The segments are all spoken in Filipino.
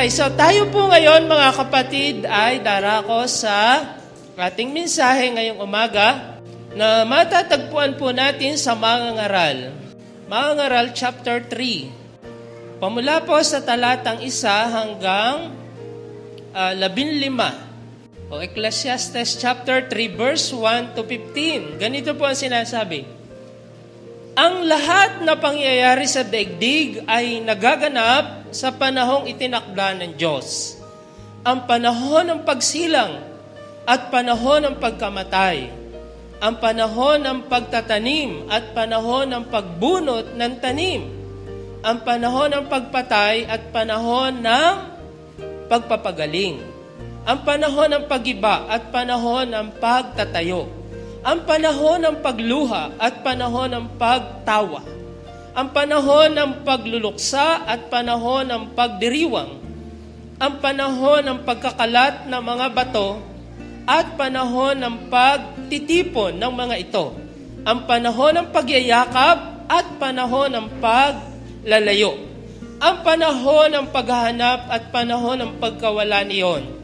Okay, so tayo po ngayon mga kapatid ay darako sa ating mensahe ngayong umaga na matatagpuan po natin sa Mangangaral. Mangangaral chapter 3. Pamula po sa talatang 1 hanggang 15. O Ecclesiastes chapter 3 verse 1 to 15. Ganito po ang sinasabi. Ang lahat na pangyayari sa daigdig ay nagaganap sa panahong itinakda ng Diyos. Ang panahon ng pagsilang at panahon ng pagkamatay. Ang panahon ng pagtatanim at panahon ng pagbunot ng tanim. Ang panahon ng pagpatay at panahon ng pagpapagaling. Ang panahon ng pagiba at panahon ng pagtatayo. Ang panahon ng pagluha at panahon ng pagtawa. Ang panahon ng pagluluksa at panahon ng pagdiriwang. Ang panahon ng pagkakalat ng mga bato at panahon ng pagtitipon ng mga ito. Ang panahon ng pagyayakap at panahon ng paglalayo. Ang panahon ng paghahanap at panahon ng pagkawala niyon.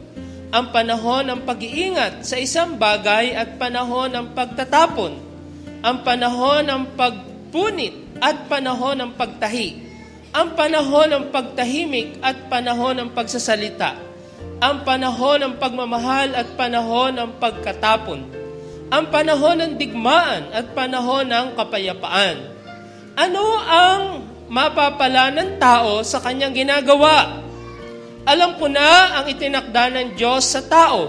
Ang panahon ng pag-iingat sa isang bagay at panahon ng pagtatapon. Ang panahon ng pagpunit at panahon ng pagtahi. Ang panahon ng pagtahimik at panahon ng pagsasalita. Ang panahon ng pagmamahal at panahon ng pagkatapon. Ang panahon ng digmaan at panahon ng kapayapaan. Ano ang mapapala ng tao sa kanyang ginagawa? Alam ko na ang itinakda ng Diyos sa tao.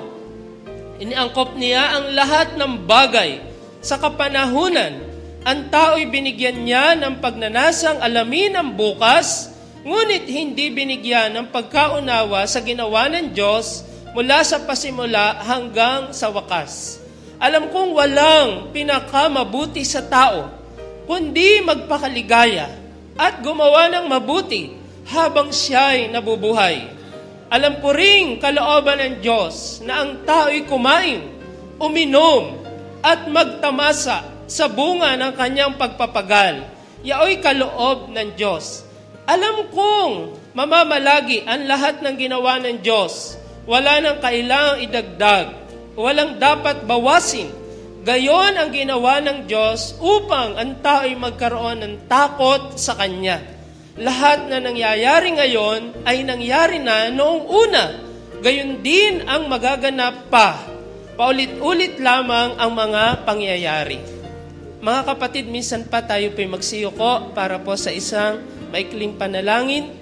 Iniangkop niya ang lahat ng bagay sa kapanahunan. Ang tao'y binigyan niya ng pagnanasang alamin ang bukas, ngunit hindi binigyan ng pagkaunawa sa ginawa ng Diyos mula sa pasimula hanggang sa wakas. Alam kong walang pinakamabuti sa tao, kundi magpakaligaya at gumawa ng mabuti habang siya'y nabubuhay. Alam ko ring kalooban ng Diyos na ang tao'y kumain, uminom, at magtamasa sa bunga ng kanyang pagpapagal. Yaoy kaloob ng Diyos. Alam kong mamamalagi ang lahat ng ginawa ng Diyos. Wala nang kailangang idagdag. Walang dapat bawasin. Gayon ang ginawa ng Diyos upang ang tao'y magkaroon ng takot sa Kanya. Lahat na nangyayari ngayon ay nangyari na noong una. Gayon din ang magaganap pa. Paulit-ulit lamang ang mga pangyayari. Mga kapatid, minsan pa tayo po'y magsiyuko para po sa isang maikling panalangin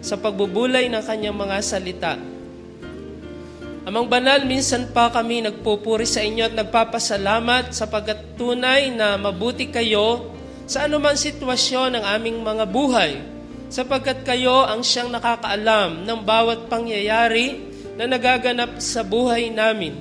sa pagbubulay ng kanyang mga salita. Amang banal, minsan pa kami nagpupuri sa inyo at nagpapasalamat sapagkat tunay na mabuti kayo sa anumang sitwasyon ng aming mga buhay. Sapagkat kayo ang siyang nakakaalam ng bawat pangyayari na nagaganap sa buhay namin.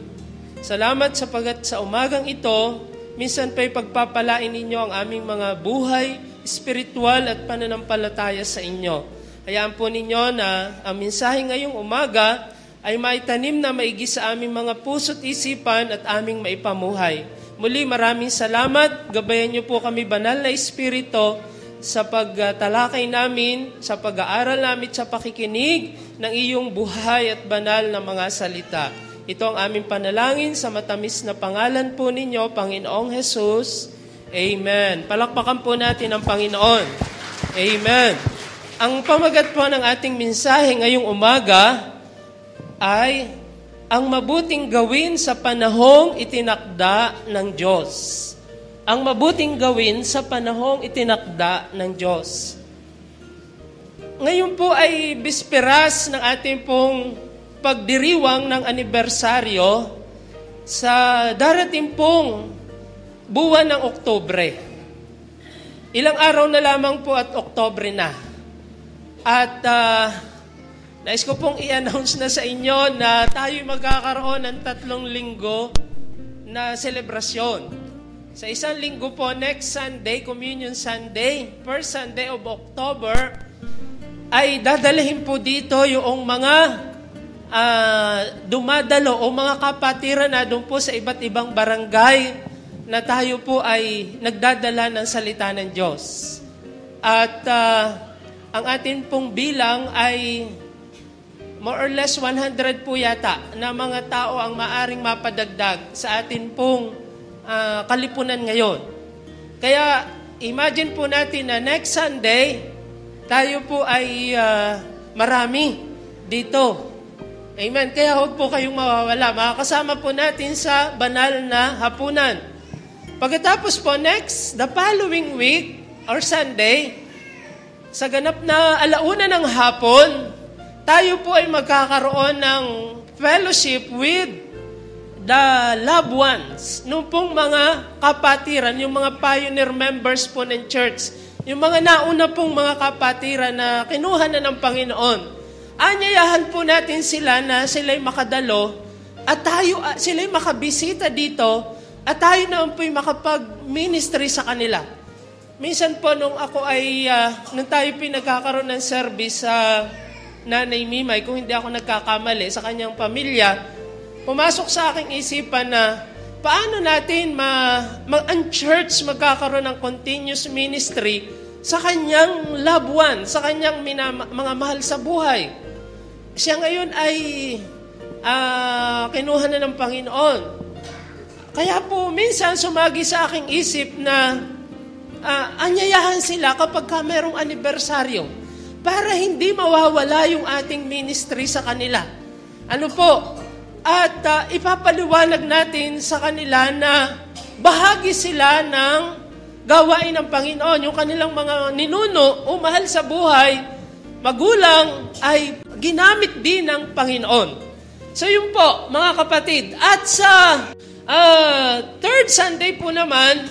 Salamat sapagkat sa umagang ito, minsan pa'y pagpapalain ninyo ang aming mga buhay, espiritual at pananampalataya sa inyo. Hayaan po ninyo na ang mensahe ngayong umaga ay maitanim na maigi sa aming mga puso't isipan at aming maipamuhay. Muli maraming salamat, gabayan niyo po kami banal na Espiritu sa pagtalakay namin, sa pag-aaral namin, sa pakikinig ng iyong buhay at banal na mga salita. Ito ang aming panalangin sa matamis na pangalan po ninyo, Panginoong Jesus. Amen. Palakpakan po natin ang Panginoon. Amen. Ang pamagat po ng ating mensahe ngayong umaga ay ang mabuting gawin sa panahong itinakda ng Diyos. Ang mabuting gawin sa panahong itinakda ng Diyos. Ngayon po ay bisperas ng ating pong pagdiriwang ng anibersaryo sa darating pong buwan ng Oktubre. Ilang araw na lamang po at Oktubre na. At nais ko pong i-announce na sa inyo na tayo magkakaroon ng 3 linggo na selebrasyon. Sa isang linggo po, next Sunday, Communion Sunday, first Sunday of October, ay dadalhin po dito yung mga dumadalo o mga kapatiran na doon po sa iba't ibang barangay na tayo po ay nagdadala ng salita ng Diyos. At ang atin pong bilang ay more or less 100 po yata na mga tao ang maaring mapadagdag sa atin pong kalipunan ngayon. Kaya imagine po natin na next Sunday, tayo po ay marami dito. Amen. Kaya huwag po kayong mawawala. Makakasama po natin sa banal na hapunan. Pagkatapos po the following week or Sunday, sa ganap na alauna ng hapon, tayo po ay magkakaroon ng fellowship with the loved ones. Nung pong mga kapatiran, yung mga pioneer members po ng church, yung mga nauna pong mga kapatiran na kinuha na ng Panginoon. Anyayahan po natin sila na sila'y makadalo at sila'y makabisita dito at tayo naman po'y makapag-ministry sa kanila. Minsan po nung tayo pinagkakaroon ng service sa Nanay Mimay, kung hindi ako nagkakamali, sa kanyang pamilya, pumasok sa aking isipan na paano natin ang church magkakaroon ng continuous ministry sa kanyang loved one, sa kanyang mga mahal sa buhay. Siya ngayon ay kinuha na ng Panginoon. Kaya po minsan sumagi sa aking isip na anyayahan sila kapag merong anibersaryo para hindi mawawala yung ating ministry sa kanila. Ano po? At ipapaliwanag natin sa kanila na bahagi sila ng gawain ng Panginoon. Yung kanilang mga ninuno o mahal sa buhay, magulang, ay ginamit din ng Panginoon. So yun po, mga kapatid. At sa third Sunday po naman,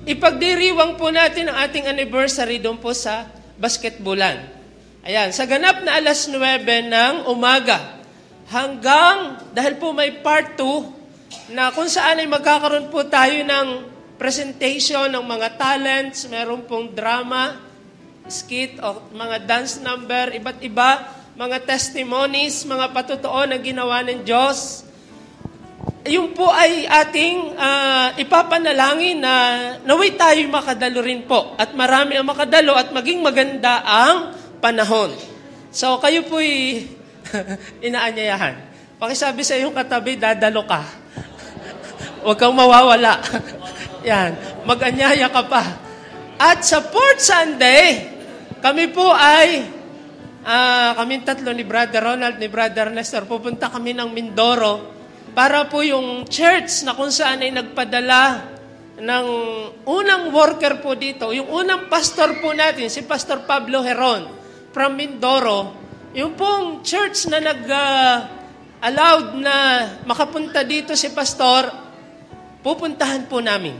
ipagdiriwang po natin ang ating anniversary doon po sa basketballan. Ayan, sa ganap na 9:00 ng umaga. Dahil po may part 2, na kung saan ay magkakaroon po tayo ng presentation ng mga talents, meron pong drama, skit, o mga dance number, iba't iba, mga testimonies, mga patotoo na ginawa ng Diyos. Yung po ay ating ipapanalangin na naway tayo makadalo rin po. At marami ang makadalo at maging maganda ang panahon. So kayo po'y inaanyayahan. Pakisabi sa iyong katabi, dadalo ka. Huwag kang mawawala. Yan, mag-anyaya ka pa. At sa fourth Sunday, kami po ay, kami tatlo ni Brother Ronald, ni Brother Nestor, pupunta kami ng Mindoro para po yung church na kung saan ay nagpadala ng unang worker po dito, yung unang pastor po natin, si Pastor Pablo Heron from Mindoro, yung pong church na allowed na makapunta dito si pastor, pupuntahan po namin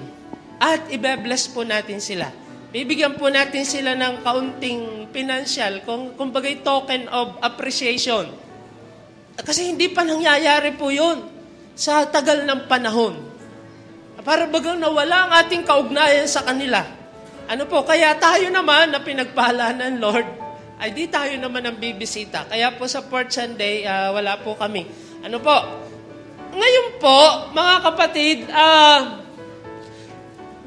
at ibe-bless po natin sila. Bibigyan po natin sila ng kaunting financial, kung bagay token of appreciation. Kasi hindi pa nangyayari po yun sa tagal ng panahon. Para bagang nawala ang ating kaugnayan sa kanila. Ano po, kaya tayo naman na pinagpahala ng Lord, ay di tayo naman ang bibisita. Kaya po sa fourth Sunday, wala po kami. Ano po? Ngayon po, mga kapatid,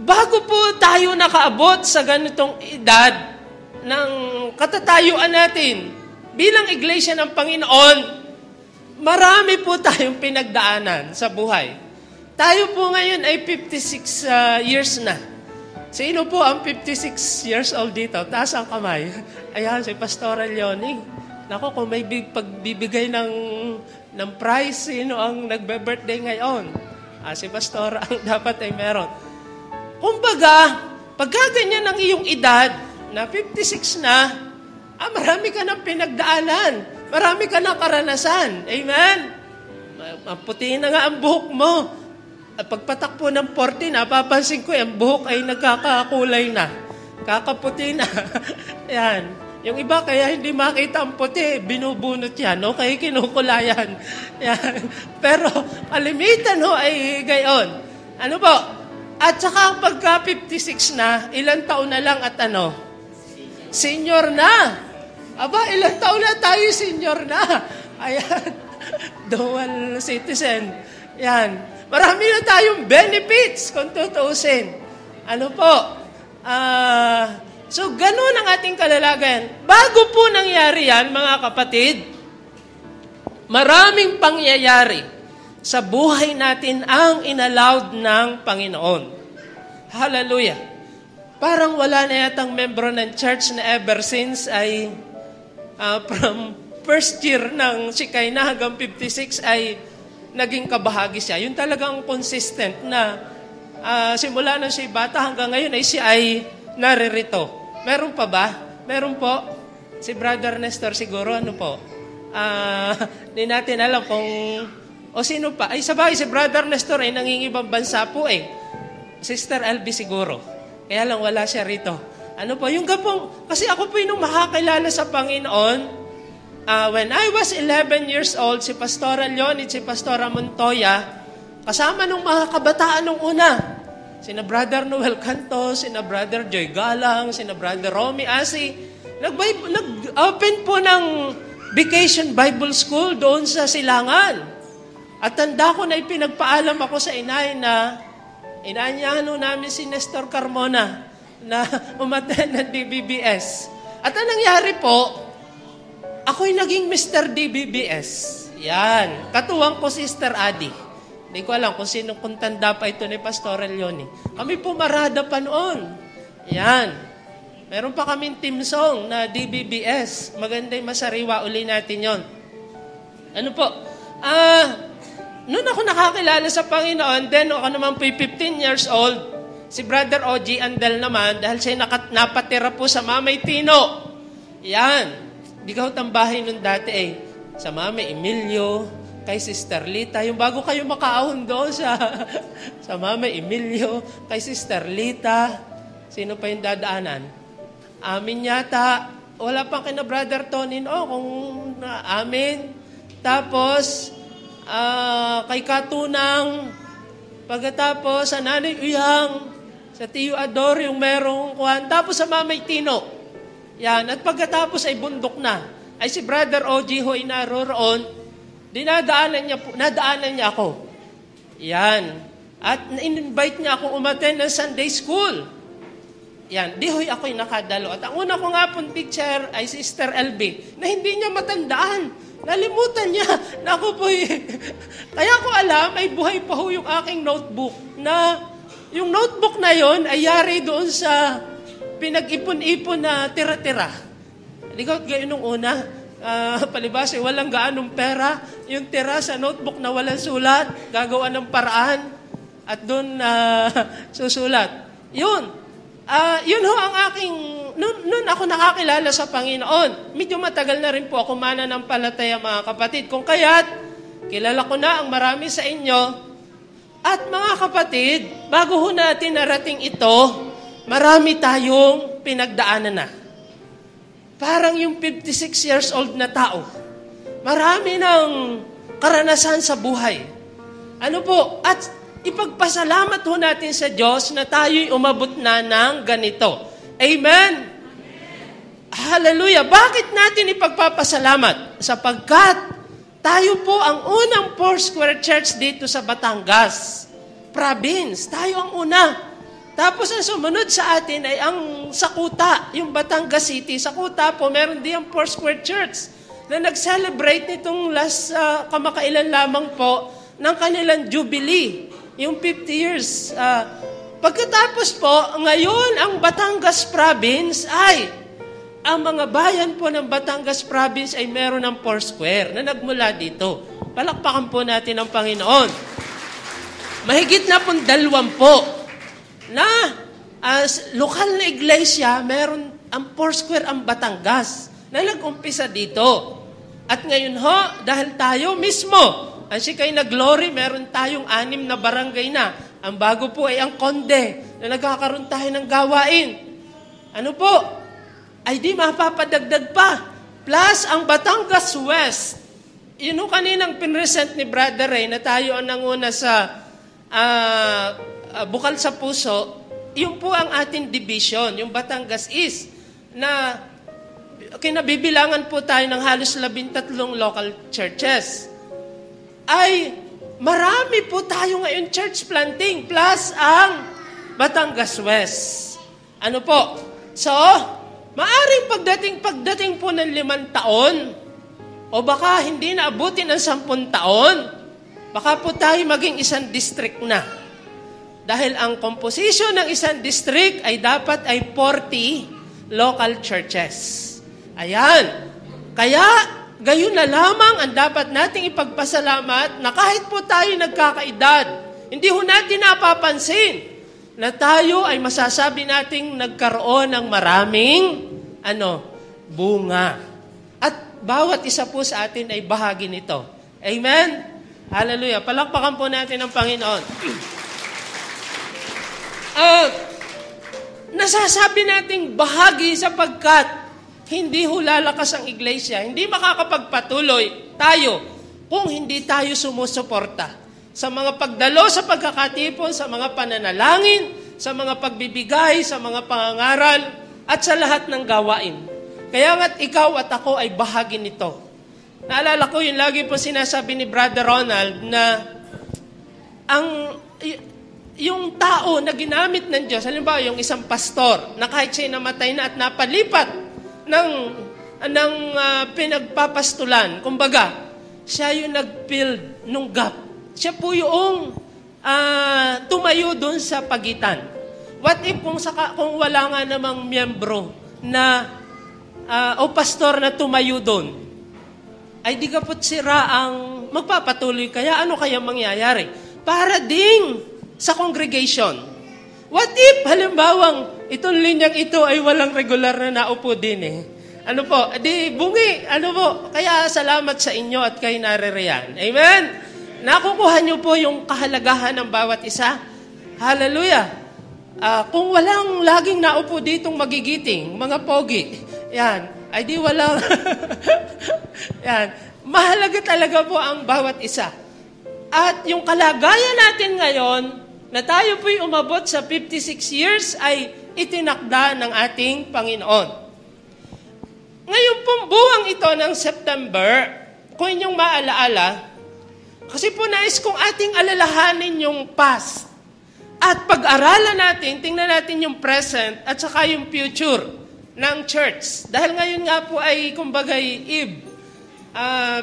bago po tayo nakaabot sa ganitong edad ng katatayuan natin bilang iglesia ng Panginoon, marami po tayong pinagdaanan sa buhay. Tayo po ngayon ay 56 years na. Sino po ang 56 years old dito? Taas ang kamay. Ayan, si Pastoral Leonie. Naku, kung may pagbibigay ng prize, sino ang nagbe-birthday ngayon? Si Pastora ang dapat ay meron. Kumbaga, pagka ganyan ang iyong edad, na 56 na, marami ka ng pinagdaanan. Marami ka ng karanasan. Amen? Maputiin na nga ang buhok mo. At pagpatakpo ng 40, napapansin ko, ang buhok ay nagkakakulay na. Kakaputi na. Yan. Yung iba, kaya hindi makita ang puti, binubunot yan. Okay, kinukulayan. Yan. Pero, kalimitan ay gayon. Ano po? At saka pagka 56 na, ilang taon na lang at senior na. Aba, ilang taon na tayo senior na. Ayan. Dual citizen. Yan. Marami na tayong benefits kung tutuusin. Ano po? So, ganun ang ating kalalagayan. Bago po nangyari yan, mga kapatid, Maraming pangyayari sa buhay natin ang inallowed ng Panginoon. Hallelujah. Parang wala na yatang membro ng church na ever since ay from first year ng Shekinah hanggang 56 ay naging kabahagi siya. Yun talagang consistent na simula nang siya bata hanggang ngayon ay siya ay naririto. Meron pa ba? Meron po. Si Brother Nestor siguro, ano po? Di natin alam kung, o sino pa. Ay sabay, si Brother Nestor ay nangingibang bansa po eh. Sister LB siguro. Kaya lang wala siya rito. Ano po, yung gapong, kasi ako po yung makakilala sa Panginoon. When I was 11 years old, si Pastora Leonid, si Pastora Montoya, kasama nung mga kabataan nung una. Sina Brother Noel Cantos, sina Brother Joy Galang, sina Brother Romy Asi. Nag-open po ng Vacation Bible School doon sa Silangan. At tanda ko na ipinagpaalam ako sa inay na inaanyahan namin si Nestor Carmona na umattend ng DBBS. At ang nangyari po, ako'y naging Mr. DBBS. Yan. Katuwang ko Sister Adi. Hindi ko alam kung sino kung tanda pa ito ni Pastor Leone. Kami pumarada pa noon. Yan. Meron pa kaming team song na DBBS. Maganda yung masariwa. Uli natin yon. Ano po? Noon ako nakakilala sa Panginoon, then ako naman po 15 years old, si Brother O.G. Andel naman, dahil siya napatira po sa Mamay Tino. Yan. Di ka tambahin nun dati eh. Sa Mamay Emilio, kay Sister Lita. Yung bago kayo makaahon doon sa Mamay Emilio, kay Sister Lita. Sino pa yung dadaanan? Amin yata. Wala pang kina Brother Tonin. Kung amin. Tapos, kay Katunang. Pagkatapos, sa Nanay Uyang. Sa Tiyo Ador, yung merong kuhan. Tapos sa Mamay Tino. Yan. At pagkatapos ay bundok na. Ay si Brother O.G. Hoy naroroon. Nadaanan niya ako. Yan. At in-invite niya akong umattend ng Sunday School. Yan, di hoy ako'y nakadalo. At ang una ko nga pong teacher ay Sister LB, na hindi niya matandaan. Nalimutan niya na ako po'y... Kaya ko alam, ay buhay pa ho yung aking notebook. Na yung notebook na yon ay yari doon sa pinag-ipon-ipon na tira-tira. Hindi ko gayon nung una. Palibas, walang gaanong pera. Yung tira sa notebook na walang sulat, gagawa ng paraan. At doon susulat. Yun. Yun ho ang aking, noon ako nakakilala sa Panginoon. Medyo matagal na rin po ako mananampalataya mga kapatid. Kung kaya't, kilala ko na ang marami sa inyo. At mga kapatid, bago ho natin narating ito, marami tayong pinagdaanan na. Parang yung 56 years old na tao. Marami ng karanasan sa buhay. Ano po? At ipagpasalamat ho natin sa Diyos na tayo'y umabot na ng ganito. Amen? Hallelujah! Bakit natin ipagpapasalamat? Sapagkat tayo po ang unang Foursquare Church dito sa Batangas. Province. Tayo ang una. Tapos ang sumunod sa atin ay ang Sakuta, yung Batangas City. Sakuta po, meron din ang Foursquare Church na nag-celebrate nitong last kamakailan lamang po ng kanilang Jubilee. Yung 50 years. Pagkatapos po, ngayon ang Batangas Province ay, ang mga bayan po ng Batangas Province ay meron ng Foursquare na nagmula dito. Palakpakan po natin ang Panginoon. Mahigit na pong 20 na as lokal na iglesia, meron ang Foursquare ang Batangas na nag-umpisa dito. At ngayon ho, dahil tayo mismo, ang Shekinah Glory, meron tayong 6 na barangay na. Ang bago po ay ang Conde, na nagkakaroon tayo ng gawain. Ano po? Ay di mapapadagdag pa. Plus, ang Batangas West. Yun o kaninang pinresent ni Brother Ray na tayo ang nanguna sa Bukal sa Puso. Yun po ang ating division, yung Batangas East, na kinabibilangan po tayo ng halos 13 local churches. Ay marami po tayo ngayon church planting plus ang Batangas West. Ano po? So, maaring pagdating po ng 5 taon o O baka hindi na abutin ng 10 taon. Baka po tayo maging isang district na. Dahil ang composition ng isang district ay dapat ay 40 local churches. Ayan. Kaya, gayon na lamang ang dapat nating ipagpasalamat na kahit po tayo nagkakaedad, hindi ho natin napapansin na tayo ay masasabi nating nagkaroon ng maraming bunga. At bawat isa po sa atin ay bahagi nito. Amen? Hallelujah. Palakpakan po natin ang Panginoon. Nasasabi nating bahagi sapagkat hindi ho lalakas ang iglesia, hindi makakapagpatuloy tayo kung hindi tayo sumusuporta sa mga pagdalo sa pagkakatipon, sa mga pananalangin, sa mga pagbibigay, sa mga pangangaral, at sa lahat ng gawain. Kaya nga't ikaw at ako ay bahagi nito. Naalala ko yung lagi po sinasabi ni Brother Ronald na yung tao na ginamit ng Diyos, halimbawa yung isang pastor na kahit siya namatay na at napalipat ng pinagpapastulan, kumbaga, siya yung nag-fill nung gap. Siya po yung tumayo dun sa pagitan. What if kung wala nga namang miyembro na o pastor na tumayo dun, ay di kapot sira ang magpapatuloy. Kaya ano kaya mangyayari? Para ding sa congregation. What if, halimbawang, itong linyang ito ay walang regular na naupo din eh. Ano po? Di bungi. Ano po? Kaya salamat sa inyo at kay naririyan. Amen? Nakukuha niyo po yung kahalagahan ng bawat isa. Hallelujah. Kung walang laging naupo ditong magigiting, mga pogi, yan, ay di walang, yan, mahalaga talaga po ang bawat isa. At yung kalagayan natin ngayon, na tayo po'y umabot sa 56 years, ay itinakda ng ating Panginoon. Ngayon pong buwang ito ng September, kung inyong maalaala, kasi po nais kong ating alalahanin yung past. At pag-aralan natin, tingnan natin yung present at saka yung future ng church. Dahil ngayon nga po ay, kumbagay, Eve,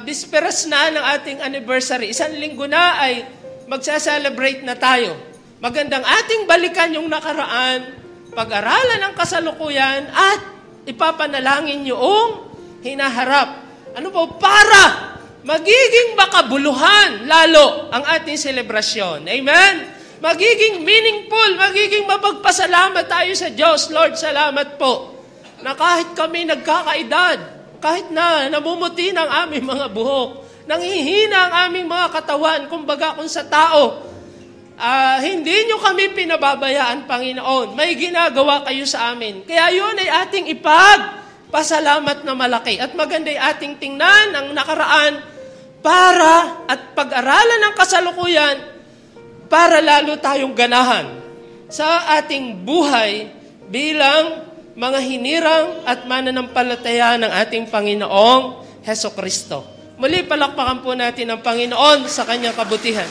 bisperas na ng ating anniversary. Isang linggo na ay magsa-celebrate na tayo. Magandang ating balikan yung nakaraan, pag-aralan ang kasalukuyan, at ipapanalangin yung hinaharap. Ano po? Para magiging makabuluhan lalo ang ating selebrasyon. Amen? Magiging meaningful, magiging mapagpasalamat tayo sa Diyos. Lord, salamat po na kahit kami nagkakaedad, kahit na namumuti ng aming mga buhok, nanghihina ang aming mga katawan, kumbaga kung sa tao, hindi nyo kami pinababayaan, Panginoon. May ginagawa kayo sa amin. Kaya yun ay ating ipagpasalamat na malaki. At maganda'y ating tingnan ang nakaraan para at pag-aralan ng kasalukuyan para lalo tayong ganahan sa ating buhay bilang mga hinirang at mananampalataya ng ating Panginoong Hesukristo. Muli, palakpakan po natin ang Panginoon sa kanyang kabutihan.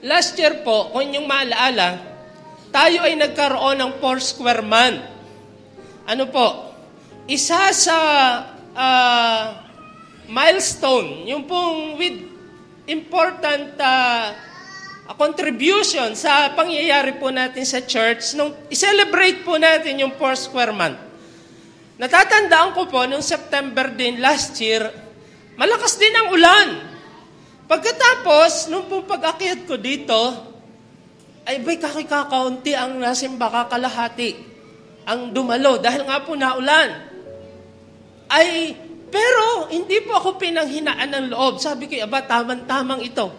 Last year po, kung inyong maalaala, tayo ay nagkaroon ng 4 square month. Ano po? Isa sa milestone, yung pong with important contribution sa pangyayari po natin sa church, nung i-celebrate po natin yung 4 square month. Natatandaan ko po, nung September din last year, malakas din ang ulan. Pagkatapos, nung pong pag-akyat ko dito, ay ba'y kakakaunti ang nasimba, kakalahati ang dumalo dahil nga po naulan. Pero hindi po ako pinanghinaan ng loob. Sabi ko, tamang-tamang ito.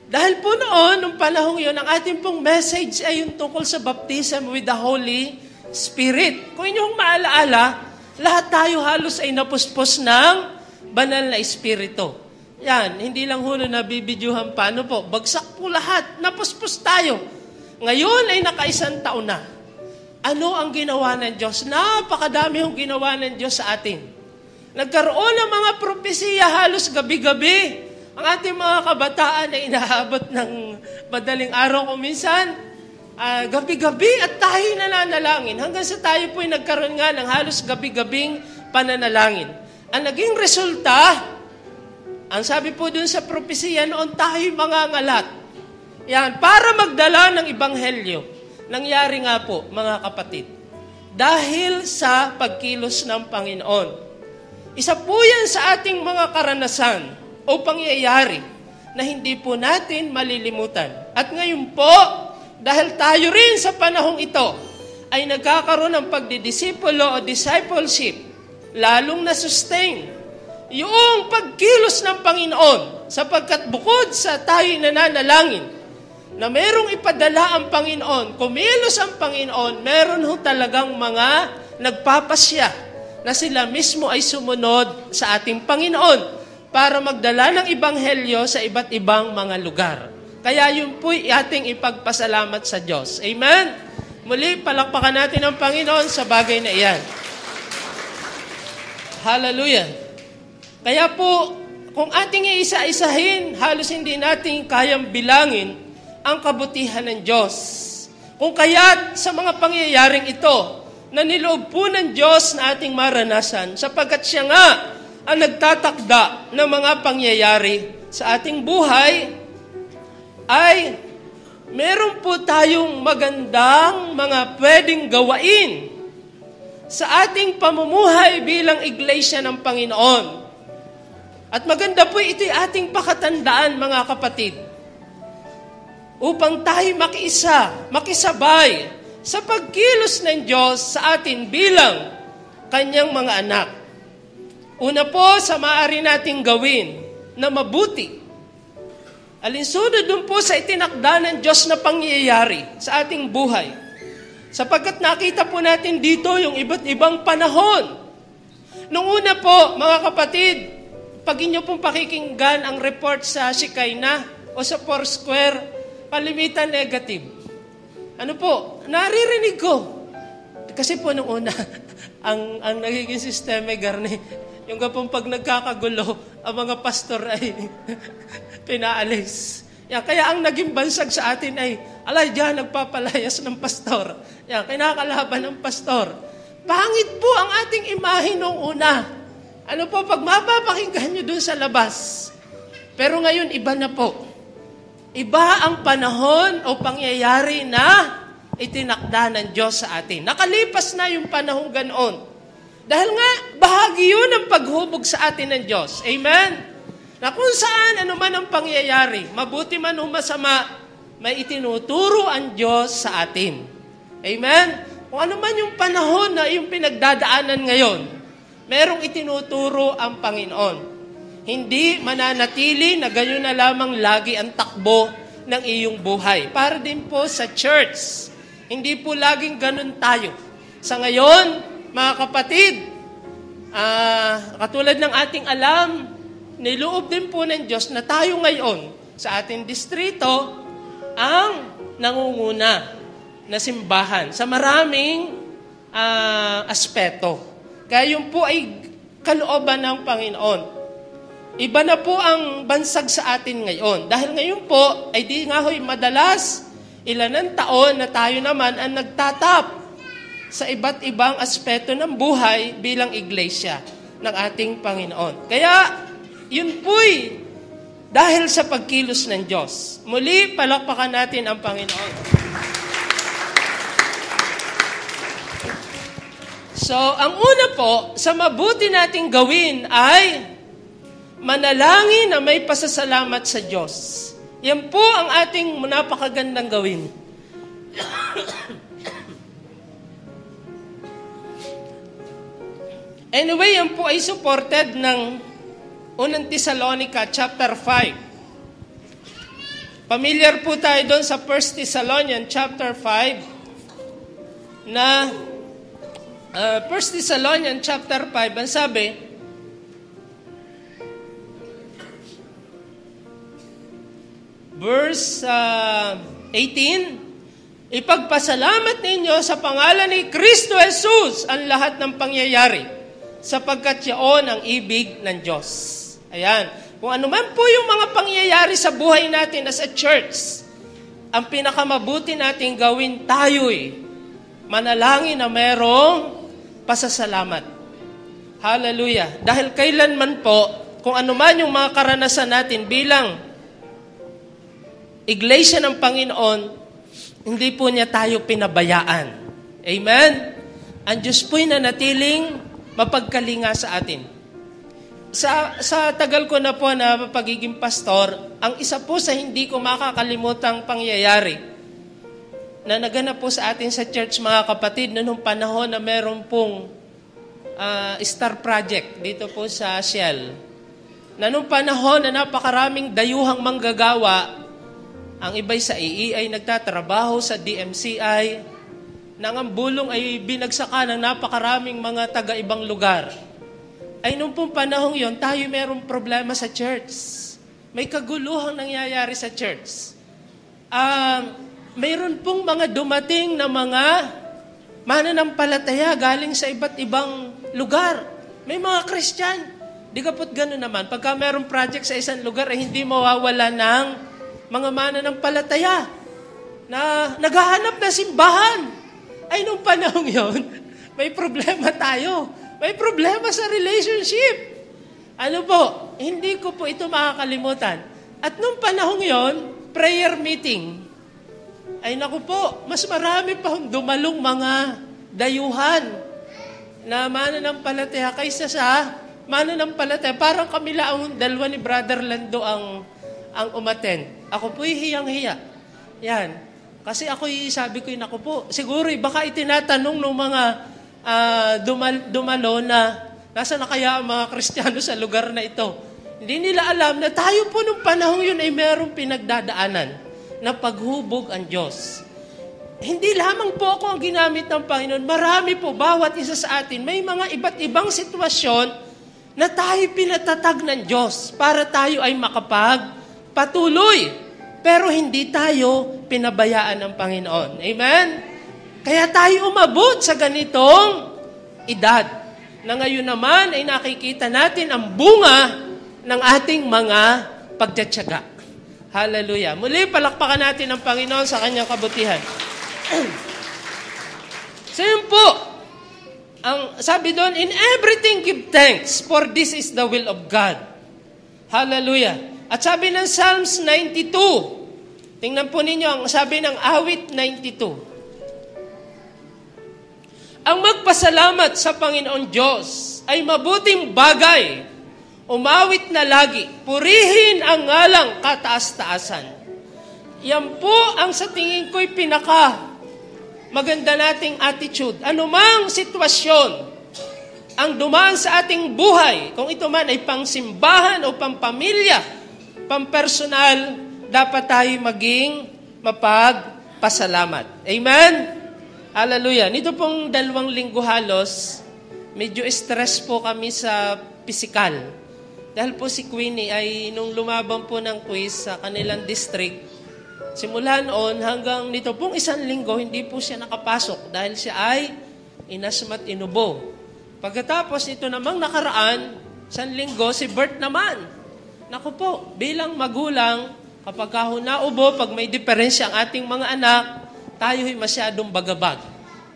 Dahil po noon, nung panahong yun, ang ating pong message ay yung tungkol sa baptism with the Holy Spirit. Kung inyong maalaala, lahat tayo halos ay napuspos ng banal na Espiritu. Yan, hindi lang hulo na bibidyohan pa. Ano po? Bagsak po lahat. Napuspos tayo. Ngayon ay nakaisang taon na. Ano ang ginawa ng Diyos? Napakadami yung ginawa ng Diyos sa atin. Nagkaroon ng mga propesiya halos gabi-gabi. Ang ating mga kabataan ay inaabot ng madaling araw kung minsan. Gabi-gabi at tayo nananalangin. Hanggang sa tayo po ay nagkaroon nga ng halos gabi-gabing pananalangin. Ang naging resulta, ang sabi po dun sa propesiya noon, tayo mangangalat. Yan, para magdala ng ebanghelyo. Nangyari nga po, mga kapatid, dahil sa pagkilos ng Panginoon. Isa po yan sa ating mga karanasan o pangyayari na hindi po natin malilimutan. At ngayon po, dahil tayo rin sa panahong ito ay nagkakaroon ng pagdidisipulo o discipleship, lalong na-sustain yung pagkilos ng Panginoon, sapagkat bukod sa tayo'y nananalangin na merong ipadala ang Panginoon, kumilos ang Panginoon, meron ho talagang mga nagpapasya na sila mismo ay sumunod sa ating Panginoon para magdala ng ebanghelyo sa iba't ibang mga lugar. Kaya yun po'y ating ipagpasalamat sa Diyos. Amen? Muli, palakpakan natin ang Panginoon sa bagay na iyan. Hallelujah. Kaya po, kung ating iisa-isahin, halos hindi natin kayang bilangin ang kabutihan ng Diyos. Kung kaya't sa mga pangyayaring ito, na niloob po ng Diyos na ating maranasan, sapagkat siya nga ang nagtatakda ng mga pangyayari sa ating buhay, ay meron po tayong magandang mga pwedeng gawain sa ating pamumuhay bilang iglesia ng Panginoon. At maganda po ito'y ating pakatandaan, mga kapatid, upang tayo makiisa, makisabay sa pagkilos ng Diyos sa atin bilang Kanyang mga anak. Una po sa maaari nating gawin na mabuti, alinsunod dun po sa itinakda ng Diyos na pangyayari sa ating buhay. Sapagkat nakita po natin dito yung iba't ibang panahon. Nung una po, mga kapatid, pag inyo pong pakikinggan ang report sa Shekinah o sa Foursquare, palimitan negative. Ano po, naririnig ko. Kasi po nung una, ang nagiging sistema, Garne, yung kapong pag nagkakagulo, ang mga pastor ay pinaalis. Yan, kaya ang naging bansag sa atin ay, alay diyan, nagpapalayas ng pastor. Yan, kinakalaban ng pastor. Pangit po ang ating imahe nung una. Ano po, pag mapapakinggan nyo dun sa labas. Pero ngayon, iba na po. Iba ang panahon o pangyayari na itinakda ng Diyos sa atin. Nakalipas na yung panahong ganoon. Dahil nga, bahagi yun ang paghubog sa atin ng Diyos. Amen? Na kung saan, ano man ang pangyayari, mabuti man o masama, may itinuturo ang Diyos sa atin. Amen? Kung ano man yung panahon na yung pinagdadaanan ngayon, merong itinuturo ang Panginoon. Hindi mananatili na ganyan na lamang lagi ang takbo ng iyong buhay. Para din po sa church, hindi po laging ganun tayo. Sa ngayon, mga kapatid, katulad ng ating alam, niloob din po ng Diyos na tayo ngayon sa ating distrito ang nangunguna na simbahan sa maraming aspeto. Kaya yun po ay kalooban ng Panginoon. Iba na po ang bansag sa atin ngayon. Dahil ngayon po, ay di nga ho'y madalas, ilan ng taon na tayo naman ang nagtatap sa iba't ibang aspeto ng buhay bilang iglesia ng ating Panginoon. Kaya, yun po'y dahil sa pagkilos ng Diyos. Muli, palakpakan natin ang Panginoon. So, ang una po, sa mabuti nating gawin ay manalangin na may pasasalamat sa Diyos. Yan po ang ating napakagandang gawin. Anyway, yan po ay supported ng Unang Thessalonica chapter 5. Familiar po tayo doon sa 1 Thessalonians chapter 5 na 1 Thessalonians chapter 5, ang sabi, verse 18, ipagpasalamat ninyo sa pangalan ni Kristo Jesus ang lahat ng pangyayari, sapagkat yaon ang ibig ng Diyos. Ayan. Kung ano man po yung mga pangyayari sa buhay natin as a church, ang pinakamabuti nating gawin tayo'y manalangin na merong pasasalamat. Hallelujah. Dahil kailanman po, kung ano man yung mga karanasan natin bilang Iglesia ng Panginoon, hindi po niya tayo pinabayaan. Amen? Ang Diyos po'y nanatiling mapagkalinga sa atin. Sa tagal ko na po na pagiging pastor, ang isa po sa hindi ko makakalimutang pangyayari na naganap po sa atin sa church, mga kapatid, na nung panahon na meron pong Star Project dito po sa Shell. Na nung panahon na napakaraming dayuhang manggagawa, ang iba'y sa EEI nagtatrabaho, sa DMCI, nang ang bulong ay binagsakan ng napakaraming mga taga-ibang lugar. Ay nung pong panahong yon, tayo merong problema sa church. May kaguluhang nangyayari sa church. Mayroon pong mga dumating na mga mananampalataya galing sa iba't ibang lugar. May mga Christian. Di kapot gano'n naman. Pagka mayroong project sa isang lugar, ay hindi mawawala ng mga mananampalataya na naghahanap na simbahan. Ay nung panahong yon, may problema tayo. May problema sa relationship. Ano po, hindi ko po ito makakalimutan. At nung panahong yon, prayer meeting. Ay naku po, mas marami pa dumalong mga dayuhan na mananampalataya kaysa sa mananampalataya. Parang kami lang dalawa ni Brother Lando ang umattend. Ako po'y hiyang-hiya. Yan. Kasi ako'y sabi ko, naku po, siguro baka itinatanong ng mga dumalo na nasa na kaya ang mga Kristiyano sa lugar na ito. Hindi nila alam na tayo po nung panahon yun ay merong pinagdadaanan na paghubog ang Diyos. Hindi lamang po ako ang ginamit ng Panginoon. Marami po, bawat isa sa atin, may mga iba't ibang sitwasyon na tayo pinatatag ng Diyos para tayo ay makapagpatuloy. Pero hindi tayo pinabayaan ng Panginoon. Amen? Kaya tayo umabot sa ganitong edad na ngayon naman ay nakikita natin ang bunga ng ating mga pagtitiyaga. Hallelujah. Muli, palakpakan natin ang Panginoon sa kanyang kabutihan. So yun po, ang sabi doon, in everything give thanks, for this is the will of God. Hallelujah. At sabi ng Psalms 92, tingnan po ninyo ang sabi ng awit 92. Ang magpasalamat sa Panginoon Diyos ay mabuting bagay, umawit na lagi, purihin ang ngalang kataas-taasan. Yan po ang sa tingin ko'y maganda nating attitude. Anumang sitwasyon ang dumaan sa ating buhay, kung ito man ay pangsimbahan o pampamilya, pampersonal, dapat tayo maging mapagpasalamat. Amen? Hallelujah. Nito pong 2 linggo halos, medyo stress po kami sa pisikal. Dahil po si Queenie ay nung lumabang po ng quiz sa kanilang district, simula noon hanggang nito pong 1 linggo, hindi po siya nakapasok dahil siya ay inasmat inubo. Pagkatapos nito namang nakaraan, 1 linggo, si Bert naman. Naku po, bilang magulang, kapag naubo, pag may diferensya ang ating mga anak, tayo'y masyadong bagabag.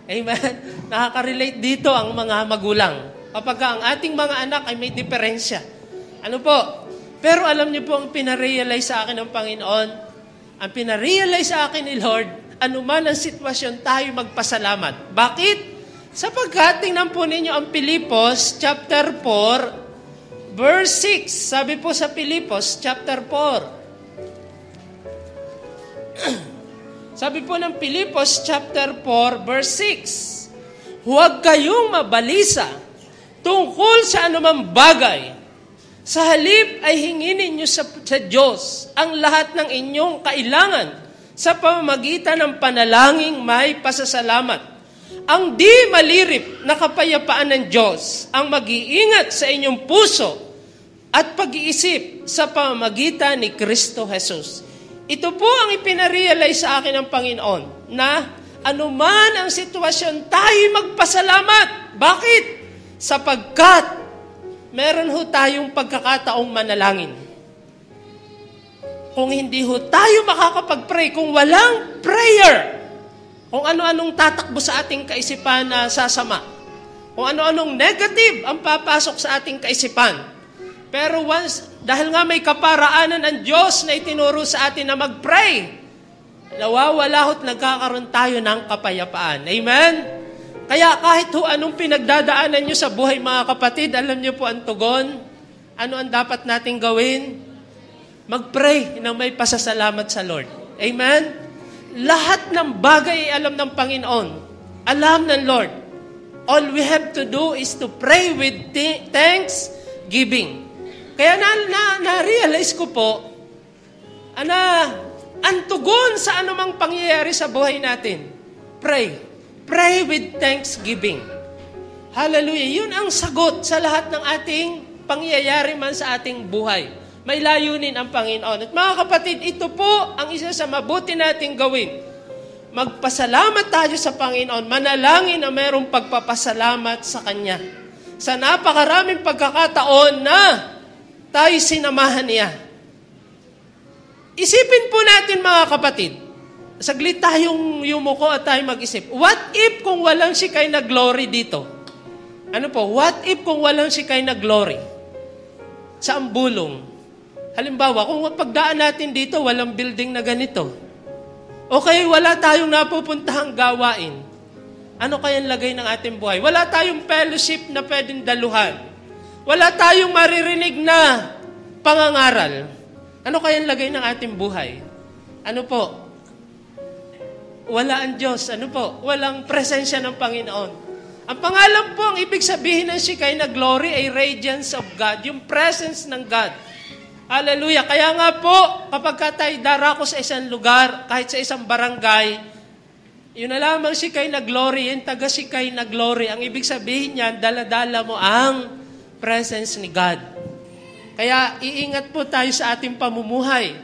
Amen? Nakaka-relate dito ang mga magulang. Kapag ang ating mga anak ay may diferensya. Ano po? Pero alam niyo po ang pinarealize sa akin ng Panginoon, ang pinarealize sa akin ni Lord, anuman ang sitwasyon, tayo magpasalamat. Bakit? Sapagkat, tingnan po ninyo ang Pilipos, chapter 4, verse 6. Sabi po sa Pilipos, chapter 4. Sabi po ng Pilipos, chapter 4, verse 6. Huwag kayong mabalisa tungkol sa anumang bagay. Sa halip ay hinginin niyo sa Diyos ang lahat ng inyong kailangan sa pamamagitan ng panalangin may pasasalamat. Ang di malirip na kapayapaan ng Diyos ang mag-iingat sa inyong puso at pag-iisip sa pamamagitan ni Kristo Jesus. Ito po ang ipinarealize sa akin ng Panginoon na anuman ang sitwasyon, tayo magpasalamat. Bakit? Sapagkat meron ho tayong pagkakataong manalangin. Kung hindi ho tayo makakapag-pray, kung walang prayer, kung ano-anong tatakbo sa ating kaisipan na sasama, Kung ano-anong negative ang papasok sa ating kaisipan. Pero dahil nga may kaparaanan ang Diyos na itinuro sa atin na mag-pray, nawawala ho't nagkakaroon tayo ng kapayapaan. Amen? Kaya kahit anong pinagdadaanan nyo sa buhay mga kapatid, alam nyo po ang tugon. Ano ang dapat nating gawin? Mag-pray na may pasasalamat sa Lord. Amen? Lahat ng bagay ay alam ng Panginoon. Alam ng Lord. All we have to do is to pray with thanksgiving. Kaya na-realize ko po, ang tugon sa anumang pangyayari sa buhay natin, pray. Pray with thanksgiving. Hallelujah. Yun ang sagot sa lahat ng ating pangyayari man sa ating buhay. May layunin ang Panginoon. At mga kapatid, ito po ang isa sa mabuti nating gawin. Magpasalamat tayo sa Panginoon. Manalangin na mayroong pagpapasalamat sa Kanya. Sa napakaraming pagkakataon na tayo sinamahan niya. Isipin po natin mga kapatid, saglit tayong yumuko at tayo mag-isip. What if kung walang si Kay na glory dito? Ano po? What if kung walang si Kay na glory? Sa Ambulong. Halimbawa, kung pagdaan natin dito, walang building na ganito. Okay, wala tayong napupuntahang gawain. Ano kayang lagay ng ating buhay? Wala tayong fellowship na pwedeng daluhan. Wala tayong maririnig na pangangaral. Ano kayang lagay ng ating buhay? Ano po? Wala ang Diyos. Ano po? Walang presensya ng Panginoon. Ang pangalan po, ang ibig sabihin ng Shekinah glory ay radiance of God. Yung presence ng God. Hallelujah. Kaya nga po, kapag tayo darako sa isang lugar, kahit sa isang barangay, yun na lamang Shekinah glory, yung taga Shekinah glory. Ang ibig sabihin niyan, dala-dala mo ang presence ni God. Kaya iingat po tayo sa ating pamumuhay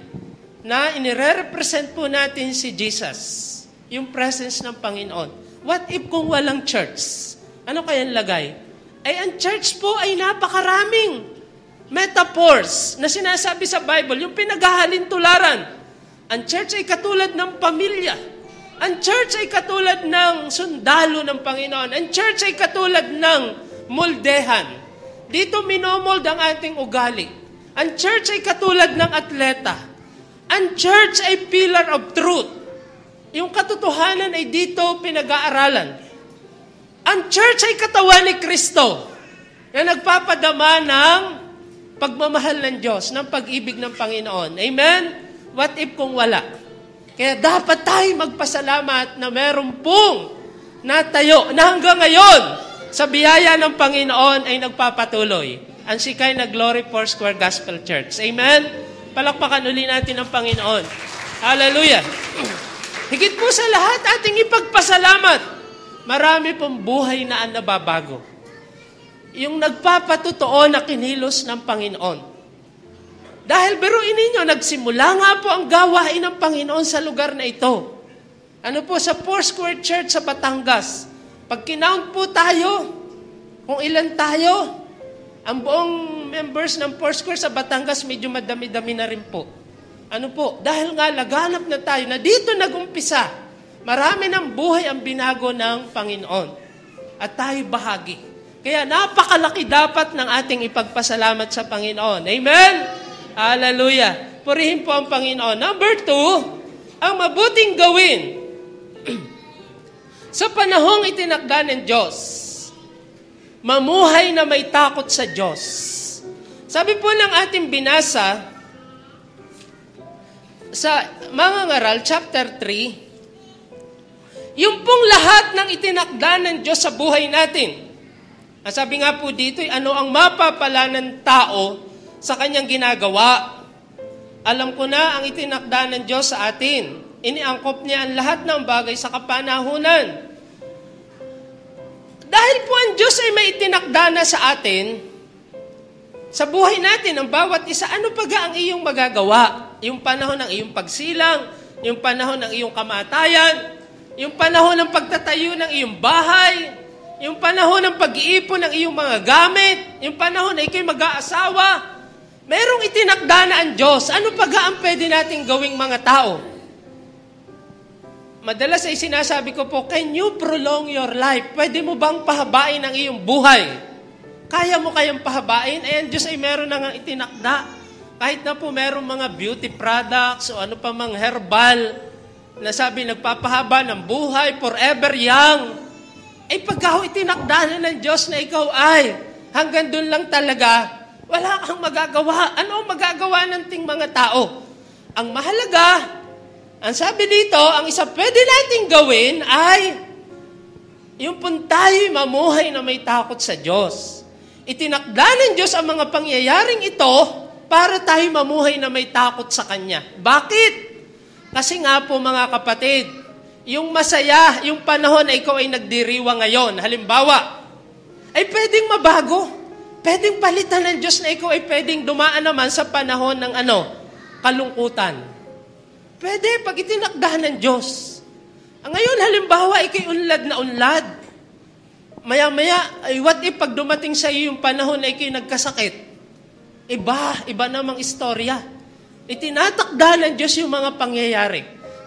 na inire-represent po natin si Jesus, yung presence ng Panginoon. What if kung walang church? Ano kayang lagay? Ay ang church po ay napakaraming metaphors na sinasabi sa Bible, yung pinaghahalintularan. Ang church ay katulad ng pamilya. Ang church ay katulad ng sundalo ng Panginoon. Ang church ay katulad ng moldehan. Dito minomold ang ating ugali. Ang church ay katulad ng atleta. Ang church ay pillar of truth. Yung katotohanan ay dito pinag-aaralan. Ang church ay katawan ni Kristo na nagpapadama ng pagmamahal ng Diyos, ng pag-ibig ng Panginoon. Amen? What if kung wala? Kaya dapat tayo magpasalamat na meron pong natayo na hanggang ngayon sa biyaya ng Panginoon ay nagpapatuloy. Ang Shekinah Glory Foursquare Gospel Church. Amen? Palakpakan uli natin ang Panginoon. Hallelujah. Higit po sa lahat ating ipagpasalamat. Marami pong buhay na ang nababago. Yung nagpapatotoo na kinilos ng Panginoon. Dahil biruin ninyo, nagsimula nga po ang gawain ng Panginoon sa lugar na ito. Ano po, sa Foursquare Church sa Batangas. Pag kinount po tayo, kung ilan tayo, ang buong members ng Foursquare sa Batangas, medyo madami-dami na rin po. Ano po? Dahil nga laganap na tayo, na dito nag-umpisa, marami ng buhay ang binago ng Panginoon. At tayo bahagi. Kaya napakalaki dapat ng ating ipagpasalamat sa Panginoon. Amen? Hallelujah. Purihin po ang Panginoon. Number 2, ang mabuting gawin sa panahong itinakda ng Diyos, mamuhay na may takot sa Diyos. Sabi po ng ating binasa sa Mga Ngaral, chapter 3, yung pong lahat ng itinakda ng Diyos sa buhay natin. Sabi nga po dito, ano ang mapapala ng tao sa kanyang ginagawa? Alam ko na ang itinakda ng Diyos sa atin. Iniangkop niya ang lahat ng bagay sa kapanahunan. Dahil po ang Diyos ay may itinakda na sa atin, sa buhay natin, ang bawat isa, ano pa ga ang iyong magagawa? Yung panahon ng iyong pagsilang, yung panahon ng iyong kamatayan, yung panahon ng pagtatayo ng iyong bahay, yung panahon ng pag-iipon ng iyong mga gamit, yung panahon na ikaw'y mag-aasawa, merong itinakda na ang Diyos. Ano pa ga ang pwede nating gawing mga tao? Madalas ay sinasabi ko po, can you prolong your life? Pwede mo bang pahabain ang iyong buhay? Kaya mo kayang pahabain? Ayan, Diyos ay meron na nga itinakda. Kahit na po meron mga beauty products o ano pa mang herbal na sabi nagpapahaba ng buhay, forever young. Ay pagka itinakda na ng Diyos na ikaw ay hanggang doon lang talaga, wala kang magagawa. Ano ang magagawa ng ting mga tao? Ang mahalaga, ang sabi dito, ang isa pwede nating gawin ay yung pun tayo'y mamuhay na may takot sa Diyos. Itinakda ng Diyos ang mga pangyayaring ito para tayo mamuhay na may takot sa Kanya. Bakit? Kasi nga po mga kapatid, yung masaya, yung panahon na ikaw ay nagdiriwa ngayon, halimbawa, ay pwedeng mabago. Pwedeng palitan ng Diyos na ikaw ay pwedeng dumaan naman sa panahon ng kalungkutan. Pwede, pag itinakda ng Diyos. Ngayon, halimbawa, ikay unlad na unlad. Maya-maya, ay what if pag dumating sa iyo yung panahon na ikay nagkasakit? Iba namang istorya. Itinatakda ng Diyos yung mga pangyayari.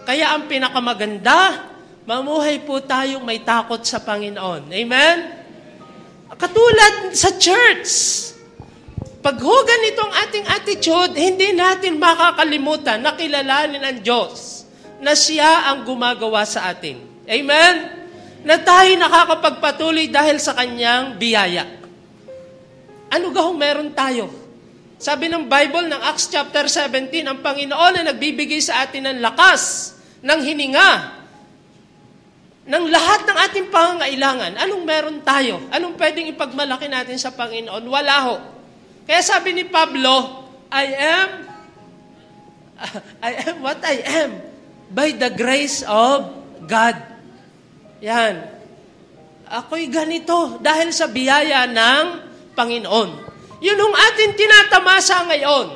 Kaya ang pinakamaganda, mamuhay po tayong may takot sa Panginoon. Amen? Katulad sa church, pag ganito ang ating attitude, hindi natin makakalimutan na kilalanin ang Diyos na siya ang gumagawa sa atin. Amen? Na tayo nakakapagpatuloy dahil sa Kanyang biyaya. Ano gahong meron tayo? Sabi ng Bible ng Acts chapter 17, ang Panginoon na nagbibigay sa atin ng lakas, ng hininga, ng lahat ng ating pangangailangan. Anong meron tayo? Anong pwedeng ipagmalaki natin sa Panginoon? Wala ho. Kaya sabi ni Pablo, I am what I am by the grace of God. Yan. Ako'y ganito dahil sa biyaya ng Panginoon. Yun ang ating tinatamasa ngayon.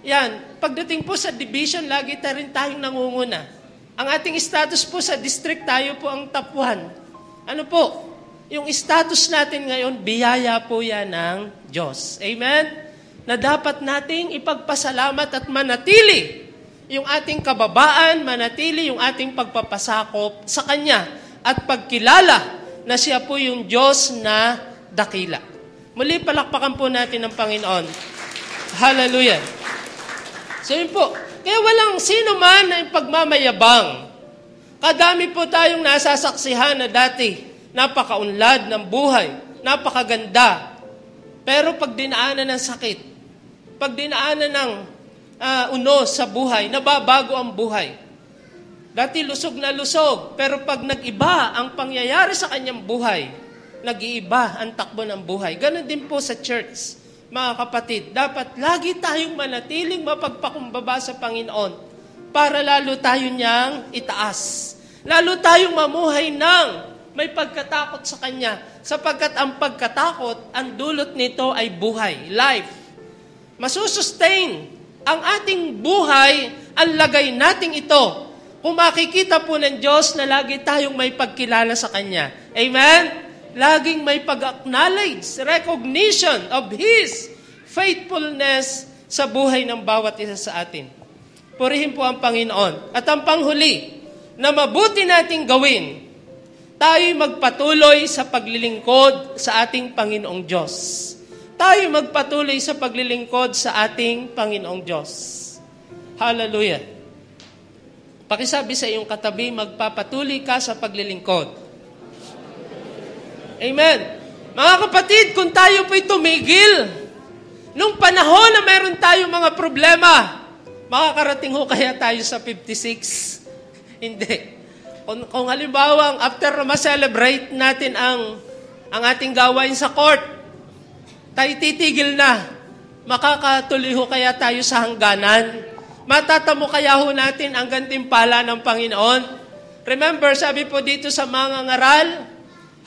Yan. Pagdating po sa division, lagi rin tayong nangunguna. Ang ating status po sa district, tayo po ang top 1. Ano po? Yung status natin ngayon, biyaya po yan ng Diyos. Amen? Na dapat nating ipagpasalamat at manatili yung ating kababaan, manatili yung ating pagpapasakop sa Kanya at pagkilala na siya po yung Diyos na dakila. Muli, palakpakan po natin ng Panginoon. Hallelujah. So yun po, kaya walang sino man na pagmamayabang. Kadami po tayong nasasaksihan na dati, napakaunlad ng buhay, napakaganda. Pero pag dinaanan ng sakit, pag dinaanan ng unos sa buhay, nababago ang buhay. Dati lusog na lusog, pero pag nag-iba ang pangyayari sa kanyang buhay, nag-iiba ang takbo ng buhay. Ganon din po sa church, mga kapatid. Dapat lagi tayong manatiling mapagpakumbaba sa Panginoon para lalo tayo niyang itaas. Lalo tayong mamuhay ng may pagkatakot sa Kanya. Sapagkat ang pagkatakot, ang dulot nito ay buhay, life. Masusustain ang ating buhay, ang lagay nating ito. Kung makikita po ng Diyos na lagi tayong may pagkilala sa Kanya. Amen? Laging may pag-acknowledge, recognition of His faithfulness sa buhay ng bawat isa sa atin. Purihin po ang Panginoon. At ang panghuli, na mabuti nating gawin, tayo'y magpatuloy sa paglilingkod sa ating Panginoong Diyos. Tayo'y magpatuloy sa paglilingkod sa ating Panginoong Diyos. Hallelujah. Pakisabi sa iyong katabi, magpapatuloy ka sa paglilingkod. Amen. Mga kapatid, kung tayo po'y tumigil, nung panahon na meron tayong mga problema, makakarating ho kaya tayo sa 56? Hindi. Kung halimbawa, after ma-celebrate natin ang ating gawain sa court, tayo titigil na. Makakatuloy ho kaya tayo sa hangganan? Matatamo kaya ho natin ang gantimpala ng Panginoon? Remember, sabi po dito sa mga ngaral,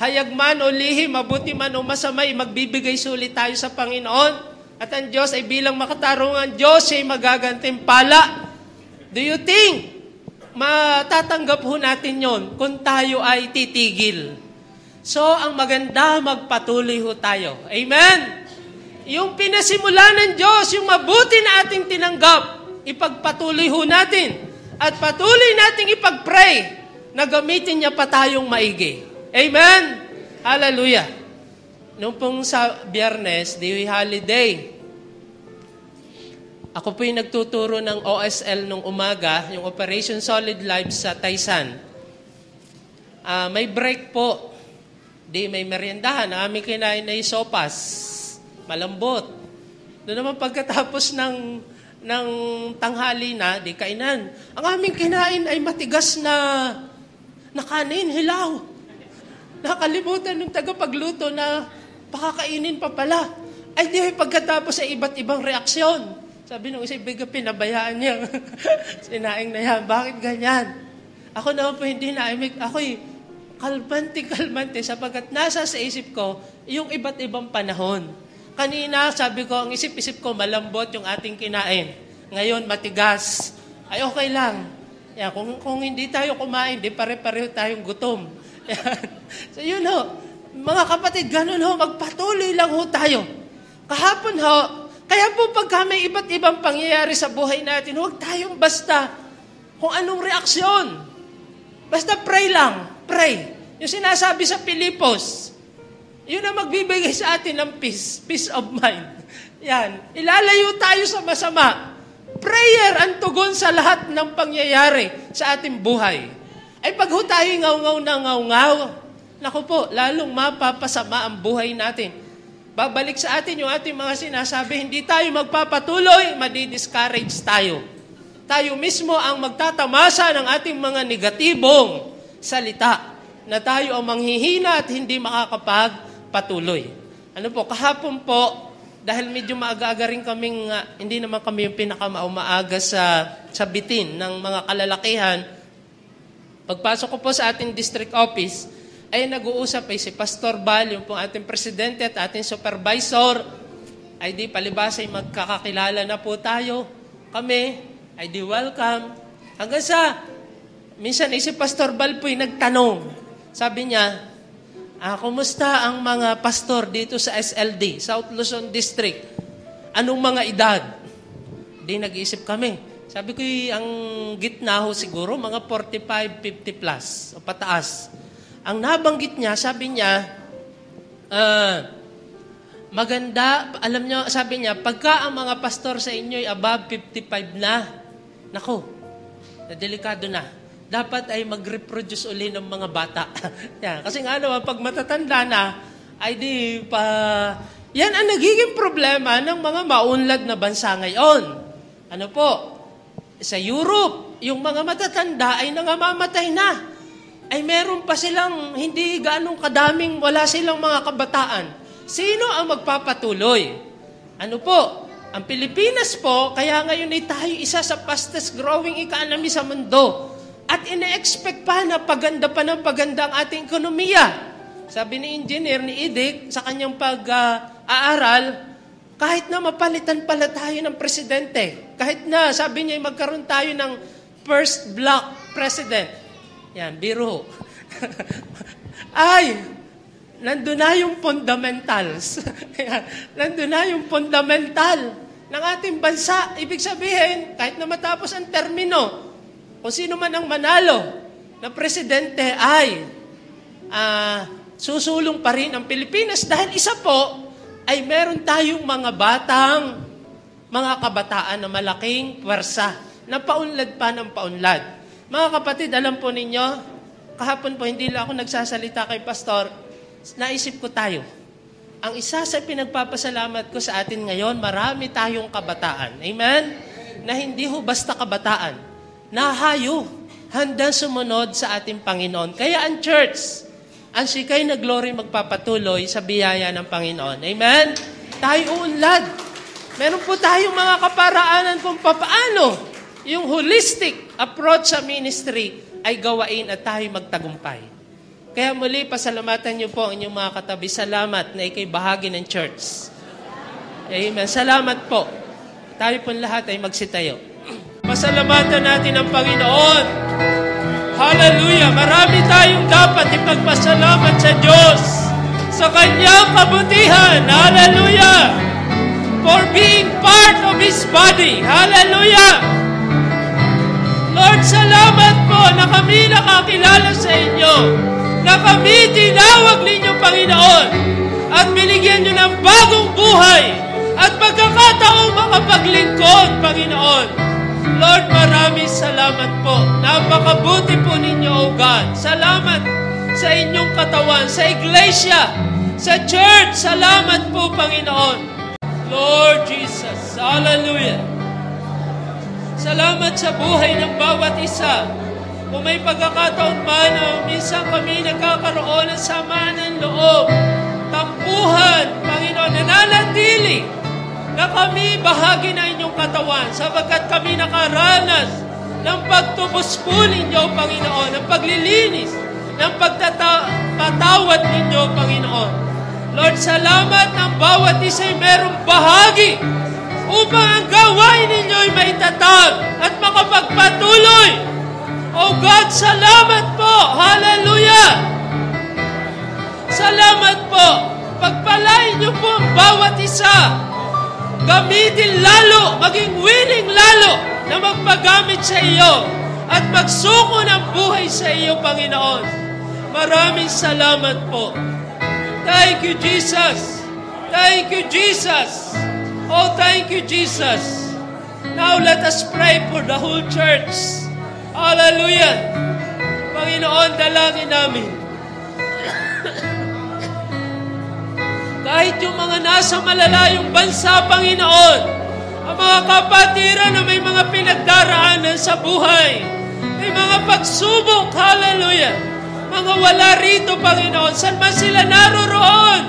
hayag man o lihim, mabuti man o masamay, magbibigay sulit tayo sa Panginoon. At ang Diyos ay bilang makatarungan Diyos, siya'y magagantimpala. Do you think matatanggap ho natin yon kung tayo ay titigil? So, ang maganda, magpatuloy ho tayo. Amen? Yung pinasimula ng Diyos, yung mabuti na ating tinanggap, ipagpatuloy ho natin. At patuloy nating ipag-pray na gamitin niya pa tayong maigi. Amen? Hallelujah. Noong pong sa Biyernes, di holiday, ako po yung nagtuturo ng OSL nung umaga, yung Operation Solid Lives sa Taysan. May break po. Di may meriendahan. Ang aming kinain ay sopas. Malambot. Doon naman pagkatapos ng tanghali na, di kainan. Ang aming kinain ay matigas na kanin, hilaw. Nakalimutan ng tagapagluto na pakakainin pa pala. Ay di pagkatapos ay iba't ibang reaksyon. Sabi nung isa, biga pinabayaan niya. Sinaing na yan, bakit ganyan? Ako naman po hindi naimik. Ako'y kalmante, sapagkat nasa sa isip ko, yung iba't ibang panahon. Kanina, sabi ko, ang isip-isip ko, malambot yung ating kinain. Ngayon, matigas. Ay, okay lang. Yan, kung hindi tayo kumain, di pare-pareho tayong gutom. Yan. So, yun ho. Mga kapatid, ganun ho, magpatuloy lang ho tayo. Kahapon ho, kaya po pagka may iba't ibang pangyayari sa buhay natin, huwag tayong basta kung anong reaksyon. Basta pray lang. Pray. Yung sinasabi sa Pilipos, yun ang magbibigay sa atin ng peace of mind. Yan. Ilalayo tayo sa masama. Prayer ang tugon sa lahat ng pangyayari sa ating buhay. Ay pag ho tayo ngaw-ngaw na ngaw-ngaw, naku po, lalong mapapasama ang buhay natin. Babalik sa atin yung ating mga sinasabi, hindi tayo magpapatuloy, madi-discourage tayo. Tayo mismo ang magtatamasa ng ating mga negatibong salita na tayo ang manghihina at hindi makakapagpatuloy. Ano po, kahapon po, dahil medyo maaga-aga rin kaming, hindi naman kami yung pinakamaaga sa bitin ng mga kalalakihan, pagpasok ko po sa ating district office, ay nag-uusap ay si Pastor Bal, yung pong ating presidente at ating supervisor, ay di palibas ay magkakakilala na po tayo. Kami, ay di welcome. Hanggang sa, minsan ay si Pastor Bal po ay nagtanong. Sabi niya, kumusta ang mga pastor dito sa SLD, South Luzon District? Anong mga edad? Di nag-iisip kami. Sabi ko, ang gitna ho siguro, mga 45, 50 plus, o pataas. Ang nabanggit niya, sabi niya, maganda, alam niyo, sabi niya, pagka ang mga pastor sa inyo ay above 55 na, nako, delikado na. Dapat ay mag-reproduce uli ng mga bata. Yan. Kasi nga naman, pag matatanda na, ay di pa... Yan ang nagiging problema ng mga maunlad na bansa ngayon. Ano po? Sa Europe, yung mga matatanda ay nangamamatay na. Ay meron pa silang hindi gaanong kadaming, wala silang mga kabataan. Sino ang magpapatuloy? Ano po? Ang Pilipinas po, kaya ngayon ay tayo isa sa fastest growing economy sa mundo. At ina-expect pa na paganda pa ng paganda ang ating ekonomiya. Sabi ni engineer, ni Idik, sa kanyang pag-aaral, kahit na mapalitan pala tayo ng presidente, kahit na, sabi niya, magkaroon tayo ng first black president. Yan, biro. Ay, nandun na yung fundamentals. Nandun na yung fundamental ng ating bansa. Ibig sabihin, kahit na matapos ang termino, kung sino man ang manalo na presidente ay susulong pa rin ang Pilipinas dahil isa po ay meron tayong mga kabataan na malaking pwersa na paunlad pa ng paunlad. Mga kapatid, alam po ninyo, kahapon po hindi lang ako nagsasalita kay Pastor, naisip ko tayo. Ang isa sa pinagpapasalamat ko sa atin ngayon, marami tayong kabataan. Amen? Na hindi ho basta kabataan. Nahayo, handang sumunod sa ating Panginoon. Kaya ang church, ang sikay na glory magpapatuloy sa biyaya ng Panginoon. Amen? Tayo uunlad. Meron po tayong mga kaparaanan kung papaano yung holistic approach sa ministry ay gawain at tayo magtagumpay. Kaya muli, pasalamatan niyo po ang inyong mga katabi. Salamat na ikay bahagi ng church. Amen. Salamat po. Tayo po lahat ay magsitayo. Pasalamatan natin ang Panginoon. Hallelujah! Marami tayong dapat ipagpasalamat sa Diyos sa Kanyang kabutihan. Hallelujah! For being part of His body. Hallelujah! Lord, salamat po na kami nakakilala sa inyo, na kami tinawag ninyo, Panginoon, at binigyan nyo ng bagong buhay at pagkakataong makapaglingkod, Panginoon. Lord, maraming salamat po. Napakabuti po ninyo, O God. Salamat sa inyong katawan, sa iglesia, sa church. Salamat po, Panginoon. Lord Jesus, hallelujah. Salamat sa buhay ng bawat isa. Kung may pagkakataon man na minsan kami nagkakaroon ng samaan ng loob, tampuhan, Panginoon, nananatili na kami bahagi na inyong katawan sapagkat kami nakaranas ng pagtubos po ninyo, Panginoon, ng paglilinis, ng pagtatawad ninyo, Panginoon. Lord, salamat ng bawat isa'y merong bahagi upang ang gawain ninyo'y maitatag at makapagpatuloy. Oh God, salamat po. Hallelujah. Salamat po. Pagpalain niyo po ang bawat isa. Gamitin lalo, maging willing lalo na magpagamit sa iyo at magsuko ng buhay sa iyo, Panginoon. Maraming salamat po. Thank you, Jesus. Thank you, Jesus. Oh, thank you, Jesus. Now let us pray for the whole church. Hallelujah. Panginoon, dalangin namin. Kahit yung mga nasa malalayong bansa, Panginoon, ang mga kapatiran na may mga pinagdaraanan sa buhay, may mga pagsubok, hallelujah, mga wala rito, Panginoon, saan man sila naroroon,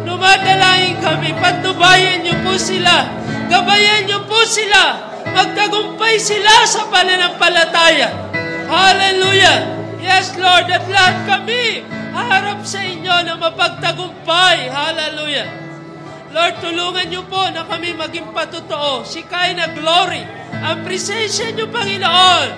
dumadalangin kami, patnubayan niyo po sila, gabayan niyo po sila, magtagumpay sila sa pananampalataya. Hallelujah. Yes, Lord, at lahat kami harap sa inyo na mapagtagumpay. Hallelujah. Lord, tulungan niyo po na kami maging patotoo. Sikay na glory. Ang presensya niyo, Panginoon,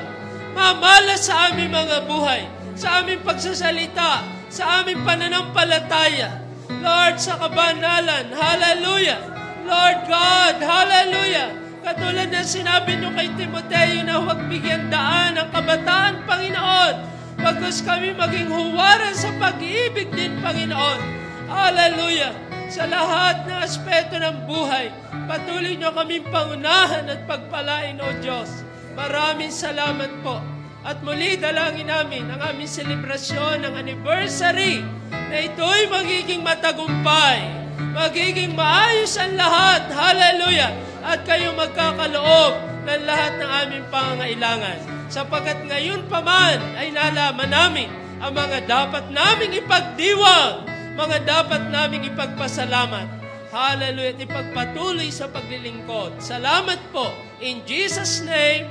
mamala sa aming mga buhay, sa aming pagsasalita, sa aming pananampalataya. Lord, sa kabanalan. Hallelujah. Lord God, hallelujah. Katulad na sinabi niyo kay Timoteo na huwag bigyan daan ang kabataan, Panginoon. Pagkas kami maging huwaran sa pag-ibig din, Panginoon. Hallelujah. Sa lahat ng aspeto ng buhay, patuloy niyo kaming pangunahan at pagpalain, O Diyos. Maraming salamat po. At muli dalangin namin ang aming selebrasyon ng anniversary na ito'y magiging matagumpay. Magiging maayos ang lahat. Hallelujah. At kayo magkakaloob ng lahat ng aming pangangailangan. Sapagkat ngayon pa man ay nalaman namin ang mga dapat naming ipagdiwang, mga dapat naming ipagpasalamat. Hallelujah. At ipagpatuloy sa paglilingkod. Salamat po. In Jesus' name,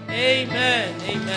amen. Amen.